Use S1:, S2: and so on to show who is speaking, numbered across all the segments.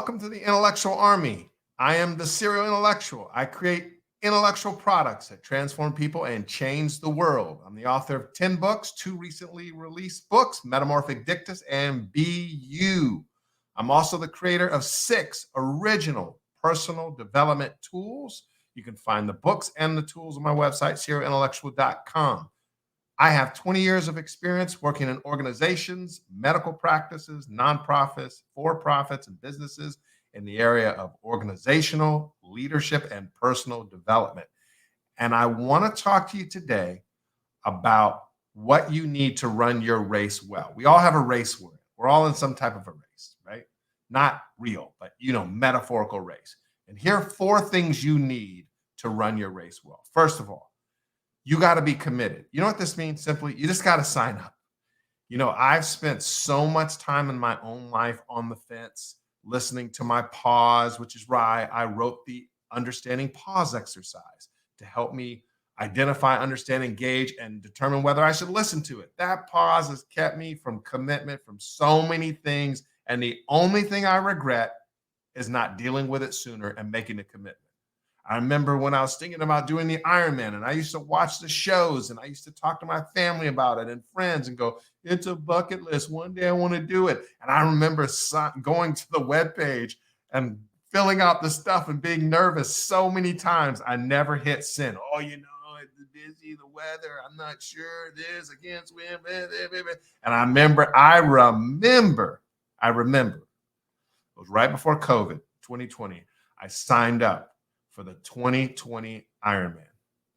S1: Welcome to the Intellectual Army. I am the serial intellectual. I create intellectual products that transform people and change the world. I'm the author of 10 books, 2 recently released books, Metamorphic Dictus and Be You. I'm also the creator of 6 original personal development tools. You can find the books and the tools on my website, serialintellectual.com. I have 20 years of experience working in organizations, medical practices, nonprofits, for-profits, and businesses in the area of organizational leadership and personal development. And I want to talk to you today about what you need to run your race well. We all have a race we're in. We're all in some type of a race, right? Not real, but metaphorical race. And here are 4 things you need to run your race well. First of all, you got to be committed. You know what this means? Simply, you just got to sign up. I've spent so much time in my own life on the fence, listening to my pause, which is why I wrote the Understanding Pause exercise to help me identify, understand, engage, and determine whether I should listen to it. That pause has kept me from commitment from so many things. And the only thing I regret is not dealing with it sooner and making a commitment. I remember when I was thinking about doing the Ironman, and I used to watch the shows, and I used to talk to my family about it and friends and go, it's a bucket list. One day I want to do it. And I remember going to the webpage and filling out the stuff and being nervous so many times. I never hit send. Oh, it's busy, the weather, I'm not sure, this, I can't swim. And I remember, it was right before COVID, 2020. I signed up for the 2020 Ironman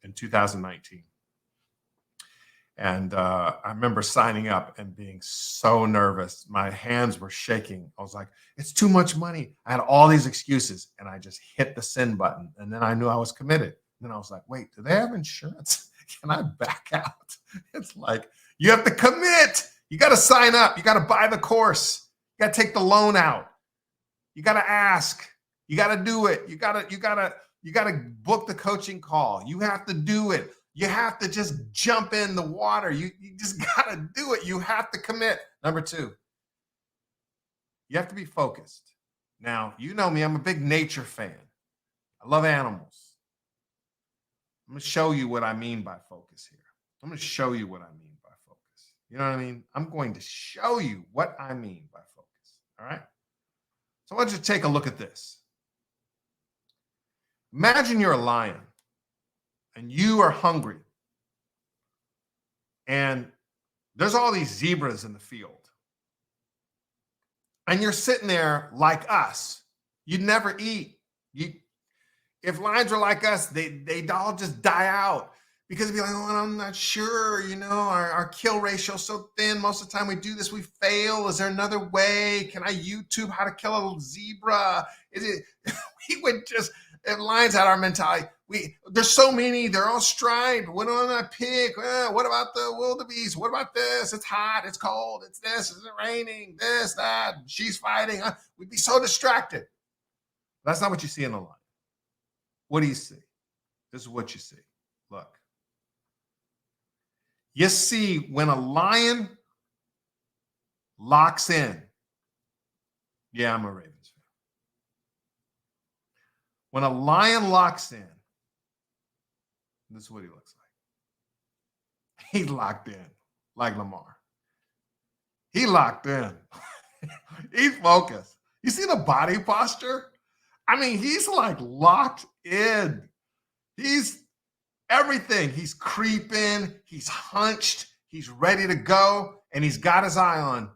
S1: in 2019. And I remember signing up and being so nervous. My hands were shaking. I was like, it's too much money. I had all these excuses, and I just hit the send button. And then I knew I was committed. And then I was like, wait, do they have insurance? Can I back out? It's like, you have to commit. You got to sign up. You got to buy the course. You got to take the loan out. You got to ask. You got to do it. You got to book the coaching call. You have to do it. You have to just jump in the water. You just got to do it. You have to commit. Number 2, you have to be focused. Now, you know me, I'm a big nature fan. I love animals. I'm going to show you what I mean by focus here. I'm going to show you what I mean by focus. You know what I mean? I'm going to show you what I mean by focus. All right? So I want you to take a look at this. Imagine you're a lion and you are hungry, and there's all these zebras in the field, and you're sitting there like us. You'd never eat. If lions were like us, they'd all just die out, because it'd be like, oh, I'm not sure, our kill ratio is so thin. Most of the time we do this, we fail. Is there another way? Can I YouTube how to kill a little zebra? We would just, if lions had our mentality, there's so many, they're all striped. What do I pick? What about the wildebeest? What about this? It's hot, it's cold, it's this, is it raining? This, that, she's fighting. We'd be so distracted. That's not what you see in a lion. What do you see? This is what you see. Look. You see, when a lion locks in, yeah, I'm a Ravens fan. When a lion locks in, this is what he looks like. He's locked in, like Lamar. He locked in. He's focused. You see the body posture? I mean, he's like locked in. He's everything. He's creeping. He's hunched. He's ready to go. And he's got his eye on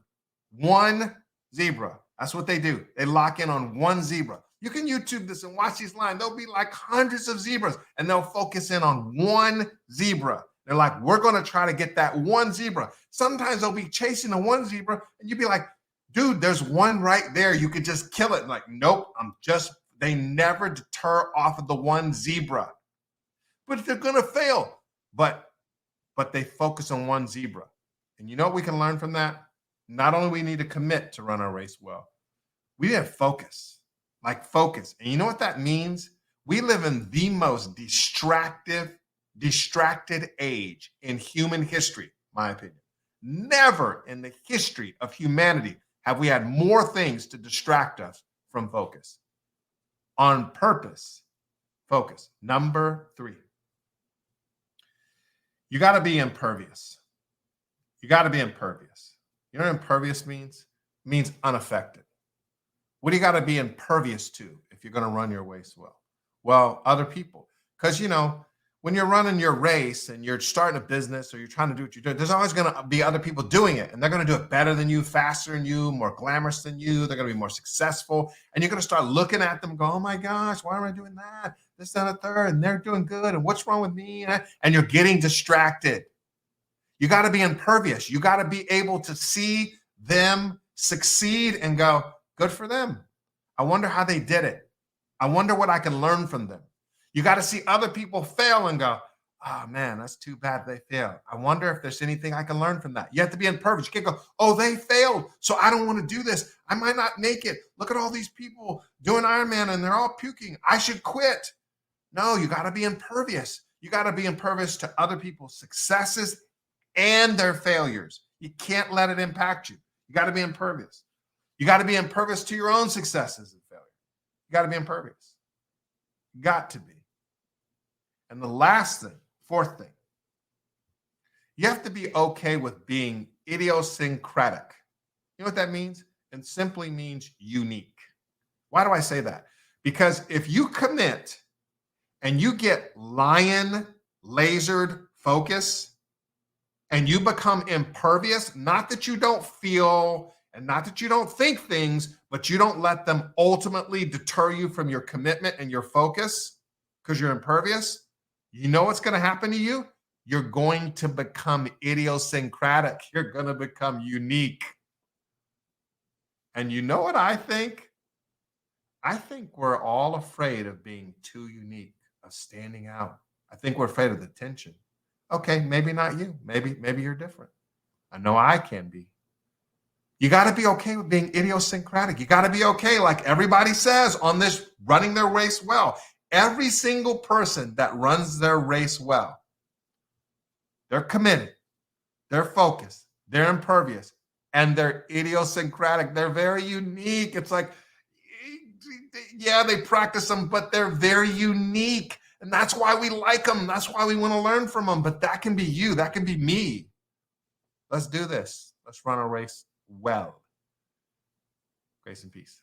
S1: one zebra. That's what they do. They lock in on one zebra. You can YouTube this and watch these lions. There'll be like hundreds of zebras, and they'll focus in on one zebra. They're like, we're going to try to get that one zebra. Sometimes they'll be chasing the one zebra, and you'll be like, dude, there's one right there. You could just kill it. Like, nope, they never deter off of the one zebra. But they're going to fail. But they focus on one zebra. And you know what we can learn from that? Not only we need to commit to run our race well, we have focus. Like focus. And you know what that means? We live in the most distracted age in human history, my opinion. Never in the history of humanity have we had more things to distract us from focus. On purpose, focus. Number 3, you got to be impervious. You got to be impervious. You know what impervious means? It means unaffected. What do you got to be impervious to if you're going to run your race well? Well, other people. Because, when you're running your race and you're starting a business or you're trying to do what you're doing, there's always going to be other people doing it. And they're going to do it better than you, faster than you, more glamorous than you. They're going to be more successful. And you're going to start looking at them and go, oh my gosh, why am I doing that? This, that, and a third. And they're doing good. And what's wrong with me? And you're getting distracted. You got to be impervious. You got to be able to see them succeed and go, good for them. I wonder how they did it. I wonder what I can learn from them. You got to see other people fail and go, oh man, that's too bad they failed. I wonder if there's anything I can learn from that. You have to be impervious. You can't go, oh, they failed, so I don't want to do this. I might not make it. Look at all these people doing Ironman and they're all puking. I should quit. No, you got to be impervious. You got to be impervious to other people's successes and their failures. You can't let it impact you. You got to be impervious. You got to be impervious to your own successes and failures. You got to be impervious. You got to be. And the last thing, 4th thing, you have to be okay with being idiosyncratic. You know what that means? It simply means unique. Why do I say that? Because if you commit and you get lion lasered focus and you become impervious, not that you don't feel and not that you don't think things, but you don't let them ultimately deter you from your commitment and your focus because you're impervious, you know what's going to happen to you? You're going to become idiosyncratic. You're going to become unique. And you know what I think? I think we're all afraid of being too unique, of standing out. I think we're afraid of the tension. Okay, maybe not you. Maybe you're different. I know I can be. You got to be okay with being idiosyncratic. You got to be okay, like everybody says on this running their race well. Every single person that runs their race well, they're committed, they're focused, they're impervious, and they're idiosyncratic. They're very unique. It's like, yeah, they practice them, but they're very unique. And that's why we like them. That's why we want to learn from them. But that can be you. That can be me. Let's do this. Let's run a race well. Grace and peace.